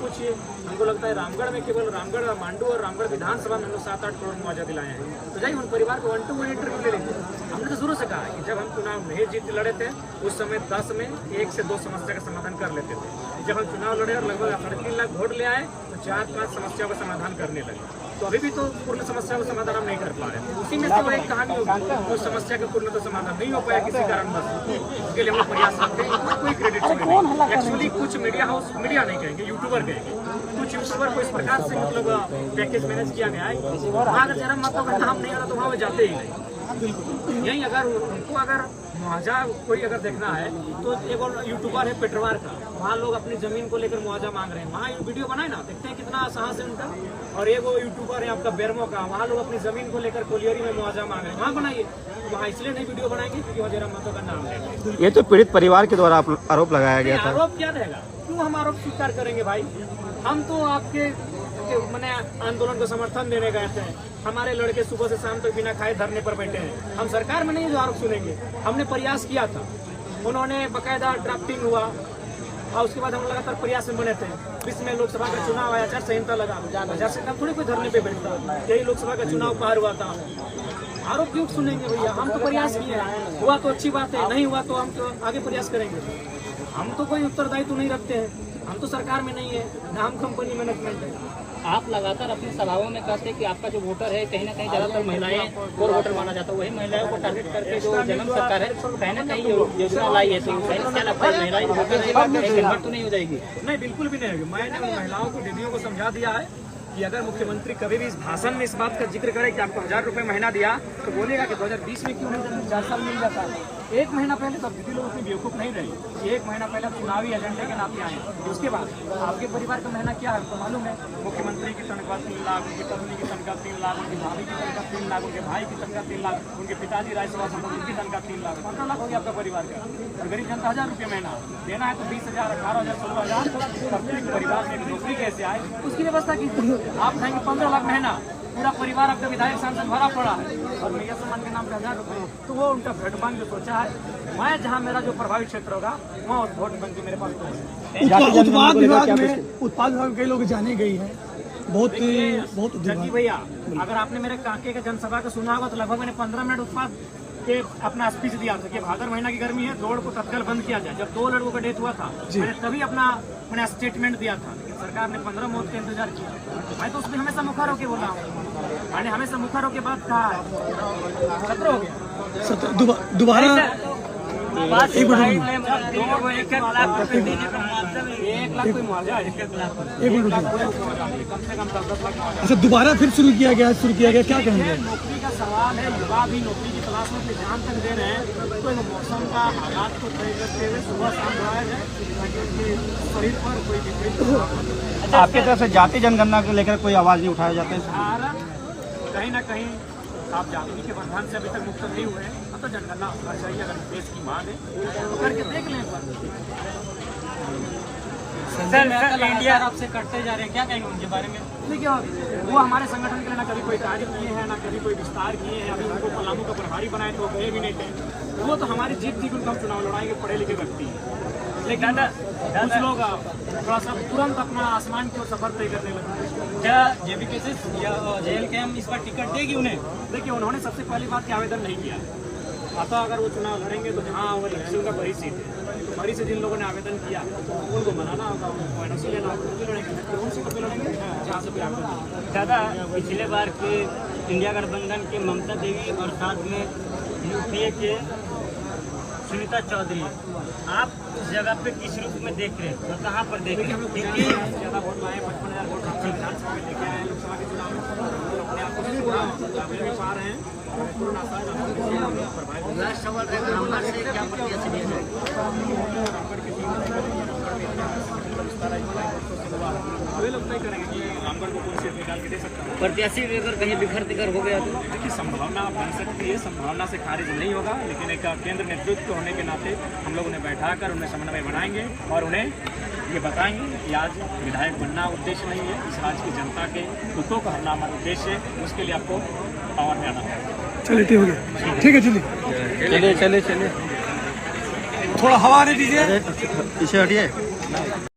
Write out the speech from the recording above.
कुछ हमको लगता है रामगढ़ में, केवल रामगढ़ मांडू और रामगढ़ विधानसभा में हम लोग 7-8 करोड़ मुआवजा दिलाए हैं। तो जाइए उन परिवार को 1 to 1 इंटरव्यू ले लेंगे। हमने तो शुरू से कहा कि जब हम चुनाव नहीं जीत लड़े थे उस समय 10 में 1 से 2 समस्या का समाधान कर लेते थे। जब हम चुनाव लड़े और लगभग 3.5 लाख वोट ले आए तो 4-5 समस्याओं का समाधान करने लगे। तो अभी भी तो पूर्ण समस्या का समाधान हम नहीं कर पा रहे। उसी में से वो एक कहानी होगी, उस समस्या का पूर्ण तो समाधान नहीं हो पाया किसी कारणवश, उसके लिए हम लोग प्रयास करते हैं। कोई क्रेडिट नहीं, एक्चुअली कुछ मीडिया हाउस, मीडिया नहीं कहेंगे, यूट्यूबर कहेंगे, कुछ यूट्यूबर को इस प्रकार से मतलब पैकेज मैनेज किया गया है। वहाँ अगर जरा मतों का नाम नहीं आ रहा तो वहाँ वो जाते ही नहीं। यही अगर उनको अगर मुआवजा कोई अगर देखना है तो एक और यूट्यूबर है पेटरवार का, वहाँ लोग अपनी जमीन को लेकर मुआवजा मांग रहे हैं। वहाँ वीडियो बनाए ना, देखते हैं कितना साहस है उनका। और एक वो यूट्यूबर है आपका बेरमो का, वहाँ लोग अपनी जमीन को लेकर कोलियरी में मुआवजा मांग रहे हैं। वहाँ बनाइए, वहाँ इसलिए नहीं वीडियो बनाएंगे क्योंकि वहाँ जरा मतों का नाम है। ये तो पीड़ित परिवार के द्वारा आरोप लगाया गया था। आरोप क्या रहेगा, क्यों हम आरोप स्वीकार करेंगे भाई? हम तो आपके मैंने आंदोलन को समर्थन देने गए थे। हमारे लड़के सुबह से शाम तक बिना खाए धरने पर बैठे हैं। हम सरकार में नहीं जो आरोप सुनेंगे। हमने प्रयास किया था, उन्होंने बाकायदा ड्राफ्टिंग हुआ और उसके बाद हम लगातार प्रयास में बने थे। बीच में लोकसभा का चुनाव आया, आचार संहिता लगा, आचार संहिता थोड़ी कोई धरने पे बैठता। यही लोकसभा का चुनाव पार हुआ था। आरोप क्यों सुनेंगे भैया? हम तो प्रयास किए, हुआ तो अच्छी बात है, नहीं हुआ तो हम तो आगे प्रयास करेंगे। हम तो कोई उत्तरदायित्व नहीं रखते हैं, हम तो सरकार में नहीं है, ना हम कंपनी मैनेजमेंट है। आप लगातार अपनी सभाओं में कहते हैं कि आपका जो वोटर है कहीं ना कहीं ज्यादातर महिलाएं कोर वोटर माना जाता है। वही महिलाओं को टारगेट करके जो जन्म सरकार है कहीं ना कहीं योजना लाई है, तो क्या लगता है महिलाएं वोटर है तो नहीं हो जाएगी? नहीं, बिल्कुल भी नहीं होगी। मैंने महिलाओं को, दीदियों को समझा दिया है कि अगर मुख्यमंत्री कभी भी इस भाषण में इस बात का जिक्र करे कि आपको 1000 रुपये महीना दिया तो बोलेगा कि 2020 में क्यों नहीं, 4 साल मिल जाता है। 1 महीना पहले तो दीदी लोग उतनी बेवकूफ़ नहीं रही। 1 महीना पहले चुनावी एजेंडे के नाते आए। उसके बाद आपके परिवार का महीना क्या है तो मालूम है। मुख्यमंत्री की तनख्वाह 3 लाख, उनकी पत्नी की तनख्वाह 3 लाख, उनकी भाभी की तनख्वाह 3 लाख, उनके भाई की तनख्वाह 3 लाख, उनके पिताजी राज्यसभा सांसद उनकी तनख्वाह 3 लाख, 15 लाख हो गया आपका परिवार का। और गरीब जनता 1000 रुपये महीना देना है तो 20,000, 18,000, 16,000 प्रत्येक परिवार में नौकरी कैसे आए उसकी व्यवस्था कीजिए। आप कहेंगे 15 लाख महीना, पूरा परिवार आपका विधायक सांसद भरा पड़ा है और मैया सम्मान के नाम पे 1000 रुपये, तो वो उनका वोट बैंक जो सोचा है। मैं जहाँ मेरा जो प्रभावित क्षेत्र होगा वहाँ वोट बैंक मेरे पास उत्पाद विभाग में कई लोग जाने गई है, बहुत जग्गी भैया, अगर आपने मेरे काके का जनसभा का सुना होगा तो लगभग मैंने 15 मिनट उत्पाद के अपना स्पीच दिया था कि भादर महीना की गर्मी है, रोड को तत्काल बंद किया जाए। जब 2 लड़कों का डेथ हुआ था मैंने तभी अपना स्टेटमेंट दिया था, लेकिन सरकार ने 15 मौत का इंतजार किया। मैं तो उसमें हमेशा मुखर होकर बोला हूँ, मैंने हमेशा मुखर होकर बात कहा है। 17 हो गया, दोबारा 1 लाख कोई मुआवजा, 1 लाख कम से कम 10 लाख। अच्छा, दोबारा फिर शुरू किया गया, क्या कहेंगे? नौकरी का सवाल है, युवा भी नौकरी की तलाश में अपनी जान तक दे रहे हैं। तो मौसम का हालात को तय करते हुए सुबह शाम दौड़ाया जाए ताकि उनके शरीर पर कोई विपरीत। आपके तरफ से जाति जनगणना को लेकर कोई आवाज नहीं उठाया जाता है? कहीं ना कहीं आप जाति के बंधन से अभी तक मुक्त नहीं हुए हैं, अब तो जनगणना होना चाहिए। अगर देश की मांग है तो करके देख लें। सर इंडिया आपसे करते जा रहे हैं, क्या कहेंगे उनके बारे में? देखिए, वो हमारे संगठन के लिए ना कभी कोई कार्य किए हैं, ना कभी कोई विस्तार किए हैं। अभी उनको पलामू का प्रभारी बनाए तो गए भी नहीं थे। वो तो हमारी जीत थी कि उनको हम चुनाव लड़ाएंगे, पढ़े लिखे व्यक्ति हैं। लेकिन कुछ लोग थोड़ा सा तुरंत अपना आसमान की ओर सफर तय करने लगे। क्या जेबीकेएस या JLKM इस पर टिकट देगी उन्हें? देखिए, उन्होंने सबसे पहली बात कि आवेदन नहीं किया। अतः अगर वो चुनाव लड़ेंगे तो जहाँ उनका बड़ी सीट है, तो बड़ी से जिन लोगों ने आवेदन किया उनको मनाना होगा, उनको एनओसी लेना होगा, उनकी लड़ेंगे। फिर उन सीटों पर लड़ेंगे जहाँ से भी आवेदन। दादा, पिछले बार के इंडिया गठबंधन के ममता देवी और साथ में UPA के सुनीता चौधरी, आप उस जगह पे किस रूप में देख रहे हैं और कहाँ पर देख रहे हैं? क्योंकि ज़्यादा वोट आए, 55,000 वोट हम विधानसभा में लेके आए हैं। लोकसभा के चुनाव में अपने आप को पूरा पा रहे हैं। पूर्ण आशा है वे लोग तय करेंगे कि रामगढ़ को कौन सीट निकाल के दे सकता है। प्रत्याशी अगर कहीं बिखर तिखर हो गया तो देखिए, संभावना बन सकती है, संभावना से खारिज नहीं होगा। लेकिन एक केंद्र नेतृत्व होने के नाते हम लोग उन्हें बैठाकर उन्हें समन्वय बनाएंगे और उन्हें ये बताएंगे कि आज विधायक बनना उद्देश्य नहीं है, इस राज्य की जनता के हितों को हरना हमारा उद्देश्य है। उसके लिए आपको पावर में आना है। चलिए, ठीक है, चलिए, थोड़ा हवा दे दीजिए, पीछे हटिए।